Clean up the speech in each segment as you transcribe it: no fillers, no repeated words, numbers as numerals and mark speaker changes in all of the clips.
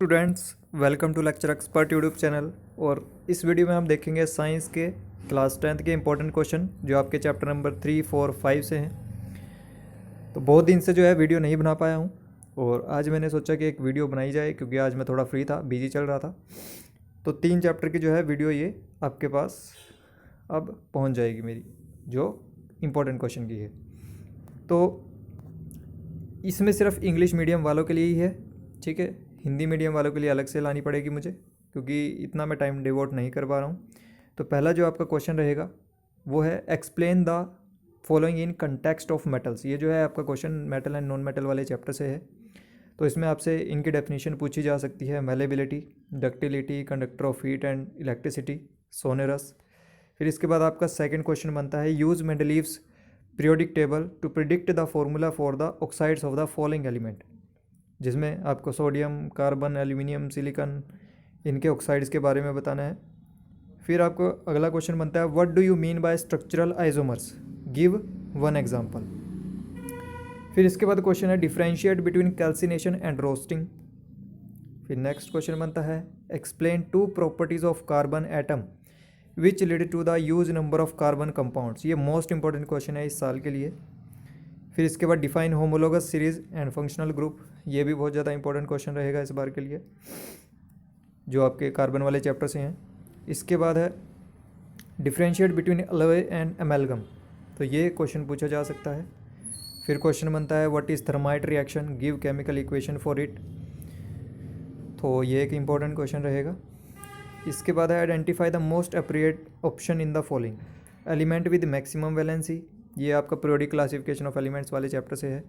Speaker 1: Students, welcome to lecture expert YouTube channel. और इस video में हम देखेंगे साइंस के क्लास 10th के इंपॉर्टेंट क्वेश्चन जो आपके चैप्टर नंबर 3, 4, 5 से हैं। तो बहुत दिन से जो है वीडियो नहीं बना पाया हूँ और आज मैंने सोचा कि एक वीडियो बनाई जाए क्योंकि आज मैं थोड़ा फ्री था, बिजी चल रहा था। तो 3 चैप्टर की जो है वीडियो ये आपके पास अब पहुँच जाएगी मेरी, जो इम्पोर्टेंट क्वेश्चन की है। तो इसमें सिर्फ इंग्लिश मीडियम वालों के लिए ही है, ठीक है। हिंदी मीडियम वालों के लिए अलग से लानी पड़ेगी मुझे, क्योंकि इतना मैं टाइम डिवोट नहीं कर पा रहा हूँ। तो पहला जो आपका क्वेश्चन रहेगा वो है explain the following in context of metals. ये जो है आपका question metal and non metal वाले चैप्टर से है। तो इसमें आपसे इनकी डेफिनेशन पूछी जा सकती है: malleability, ductility, conductor of heat and electricity, sonorous. फिर इसके बाद आपका सेकंड क्वेश्चन बनता है use Mendeleev's periodic table to predict the formula for the oxides of the following element, जिसमें आपको सोडियम, कार्बन, एल्यूमिनियम, सिलिकॉन, इनके ऑक्साइड्स के बारे में बताना है। फिर आपको अगला क्वेश्चन बनता है what do you mean by structural isomers, give one example. फिर इसके बाद क्वेश्चन है differentiate between calcination and roasting. फिर नेक्स्ट क्वेश्चन बनता है explain two properties of carbon atom which lead to the use number of carbon compounds. ये most important question है इस साल के लिए। फिर इसके बाद define homologous series and functional group. ये भी बहुत ज़्यादा इंपॉर्टेंट क्वेश्चन रहेगा इस बार के लिए, जो आपके कार्बन वाले चैप्टर से हैं। इसके बाद है डिफरेंशिएट बिटवीन अलॉय एंड एमेलगम। तो ये क्वेश्चन पूछा जा सकता है। फिर क्वेश्चन बनता है what is thermite reaction, give chemical equation for it. तो ये एक इंपॉर्टेंट क्वेश्चन रहेगा। इसके बाद है identify the most appropriate option in the following element with maximum valency. ये आपका पीरियोडिक क्लासिफिकेशन ऑफ एलिमेंट्स वाले चैप्टर से है।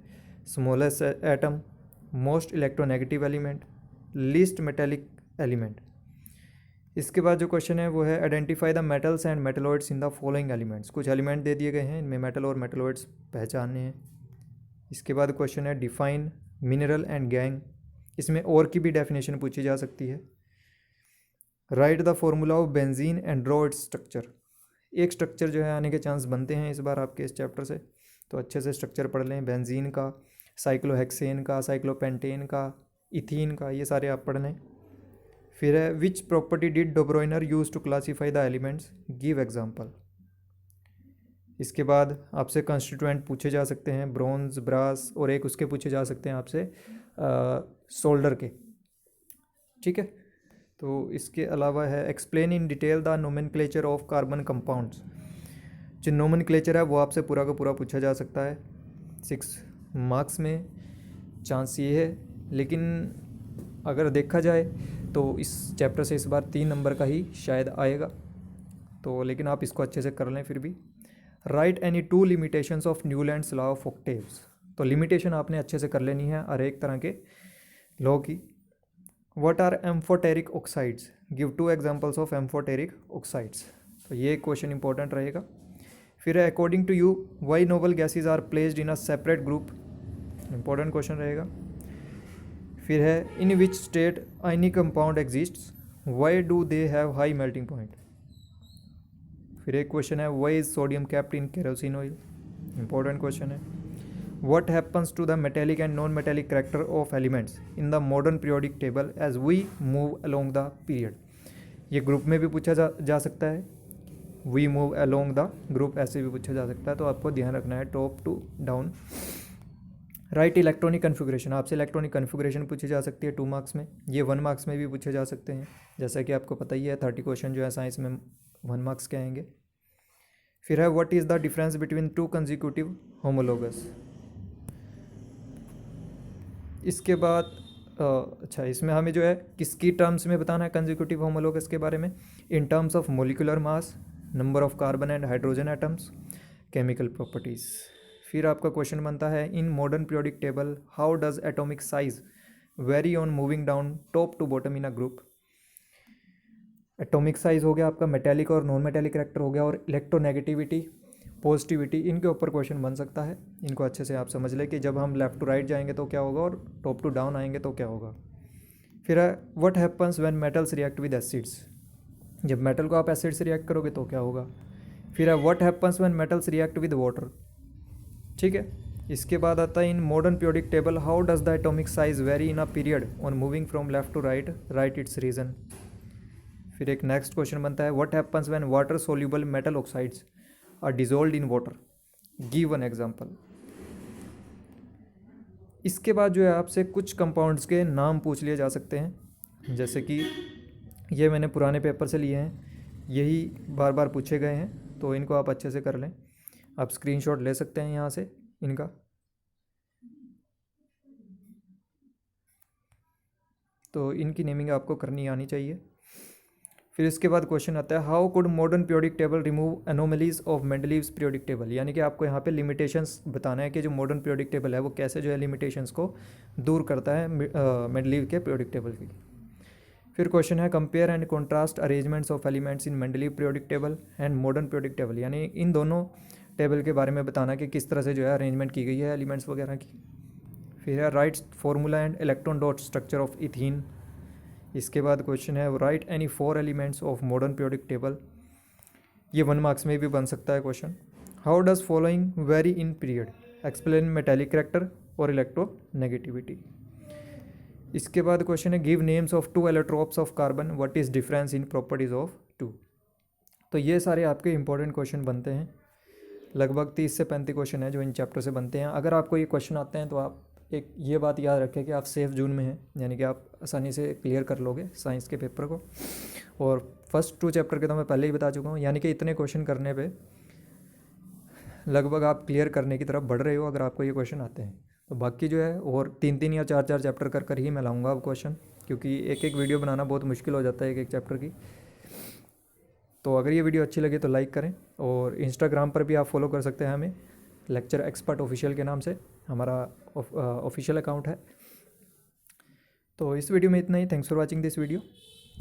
Speaker 1: Smallest atom, most electronegative element, least metallic element. इसके बाद जो क्वेश्चन है वो है identify the metals and metalloids in the following elements. कुछ एलिमेंट दे दिए गए हैं, इनमें मेटल और मेटलॉइड्स पहचानने हैं। इसके बाद क्वेश्चन है डिफाइन मिनरल एंड गैंग। इसमें और की भी डेफिनेशन पूछी जा सकती है। Right the formula of benzene and draw its structure. एक स्ट्रक्चर जो है आने के चांस बनते हैं इस बार आपके इस चैप्टर से, तो अच्छे से स्ट्रक्चर पढ़ लें। बेंजीन का, साइक्लोहेक्सेन का, साइक्लोपेंटेन का, इथीन का, ये सारे आप पढ़ लें। फिर है which property did Dobereiner use to classify the elements, give example. इसके बाद आपसे कंस्टिट्यूएंट पूछे जा सकते हैं, ब्रॉन्ज, ब्रास, और एक उसके पूछे जा सकते हैं आपसे सोल्डर के, ठीक है। तो इसके अलावा है explain in detail the nomenclature of carbon compounds. जो नोमेनक्लेचर है वो आपसे पूरा का पूरा पूछा जा सकता है 6 मार्क्स में, चांस ये है। लेकिन अगर देखा जाए तो इस चैप्टर से इस बार 3 नंबर का ही शायद आएगा, तो लेकिन आप इसको अच्छे से कर लें। फिर भी right any 2 limitations of Newlands law of octaves. तो लिमिटेशन आपने अच्छे से कर लेनी है हर एक तरह के लॉ की। What are amphoteric oxides, give 2 examples of amphoteric oxides. तो ये क्वेश्चन इंपॉर्टेंट रहेगा। फिर है according to you why noble gases are placed in a separate group, important question रहेगा। फिर है in which state any compound exists, why do they have high melting point. फिर एक क्वेश्चन है why is sodium kept in kerosene oil, important question है। What happens to the metallic and non-metallic character of elements in the modern periodic table as we move along the period? ये group में भी पूछा जा सकता है, we move along the group ऐसे भी पूछा जा सकता है। तो आपको ध्यान रखना है top to down. Write electronic configuration, आपसे इलेक्ट्रॉनिक कन्फिग्रेशन पूछी जा सकती है 2 मार्क्स में। ये 1 मार्क्स में भी पूछे जा सकते हैं, जैसा कि आपको पता ही है 30 क्वेश्चन जो है साइंस में 1 मार्क्स के आएंगे। फिर है what is the difference between 2 consecutive homologous. इसके बाद अच्छा, इसमें हमें जो है किसकी टर्म्स में बताना है कंजिक्यूटिव होमोलोगस के बारे में, in terms of molecular mass, number of carbon and hydrogen atoms, chemical properties. फिर आपका क्वेश्चन बनता है in modern periodic table how does atomic size vary on moving down top to bottom in a group. Atomic size हो गया आपका, metallic और non metallic character हो गया, और इलेक्ट्रोनेगेटिविटी, पॉजिटिविटी, इनके ऊपर क्वेश्चन बन सकता है। इनको अच्छे से आप समझ लें कि जब हम लेफ़्ट टू राइट जाएंगे तो क्या होगा और टॉप टू डाउन आएंगे तो क्या होगा। फिर है what happens when metals react with acids, जब मेटल को आप एसिड से रिएक्ट करोगे तो क्या होगा। फिर है what happens when metals react with water, ठीक है। इसके बाद आता है in modern periodic table how does the atomic size vary in a period on moving from left to right, write its reason. फिर एक नेक्स्ट क्वेश्चन बनता है what happens when water soluble metal oxides are dissolved in water, give one example. इसके बाद जो है आपसे कुछ कंपाउंड्स के नाम पूछ लिए जा सकते हैं, जैसे कि ये मैंने पुराने पेपर से लिए हैं, यही बार बार पूछे गए हैं, तो इनको आप अच्छे से कर लें। आप स्क्रीनशॉट ले सकते हैं यहाँ से इनका। तो इनकी नेमिंग आपको करनी आनी चाहिए। फिर इसके बाद क्वेश्चन आता है how could modern periodic table remove anomalies of Mendeleev's periodic table, यानी कि आपको यहाँ पे लिमिटेशंस बताना है कि जो मॉडर्न पीरियोडिक टेबल है वो कैसे जो है लिमिटेशंस को दूर करता है मेंडलीव के पीरियोडिक टेबल की। फिर क्वेश्चन है compare and contrast arrangements of elements in Mendeleev periodic table and modern periodic table, यानी इन दोनों टेबल के बारे में बताना कि किस तरह से जो है अरेंजमेंट की गई है एलिमेंट्स वगैरह की। फिर है right formula and electron dot structure of ethene. इसके बाद क्वेश्चन है right any 4 elements of modern periodic table, ये 1 मार्क्स में भी बन सकता है question. How does following very in period, explain metallic character और इलेक्ट्रोनेगेटिविटी। इसके बाद क्वेश्चन है give names of 2 allotropes of carbon, what is difference in properties of 2। तो ये सारे आपके इंपॉर्टेंट क्वेश्चन बनते हैं, लगभग 30 से 35 क्वेश्चन है जो इन चैप्टर से बनते हैं। अगर आपको ये क्वेश्चन आते हैं तो आप एक ये बात याद रखें कि आप सेफ जोन में हैं, यानी कि आप आसानी से क्लियर कर लोगे साइंस के पेपर को। और फर्स्ट 2 चैप्टर के तो मैं पहले ही बता चुका हूँ, यानी कि इतने क्वेश्चन करने पे लगभग आप क्लियर करने की तरफ बढ़ रहे हो अगर आपको ये क्वेश्चन आते हैं। तो बाकी जो है और 3-3 या 4-4 चैप्टर कर कर ही मैं लाऊंगा अब क्वेश्चन, क्योंकि एक एक वीडियो बनाना बहुत मुश्किल हो जाता है एक एक चैप्टर की। तो अगर ये वीडियो अच्छी लगे तो लाइक करें, और इंस्टाग्राम पर भी आप फॉलो कर सकते हैं हमें, लेक्चर एक्सपर्ट ऑफिशियल के नाम से हमारा ऑफिशियल अकाउंट है। तो इस वीडियो में इतना ही। Thanks for watching this video.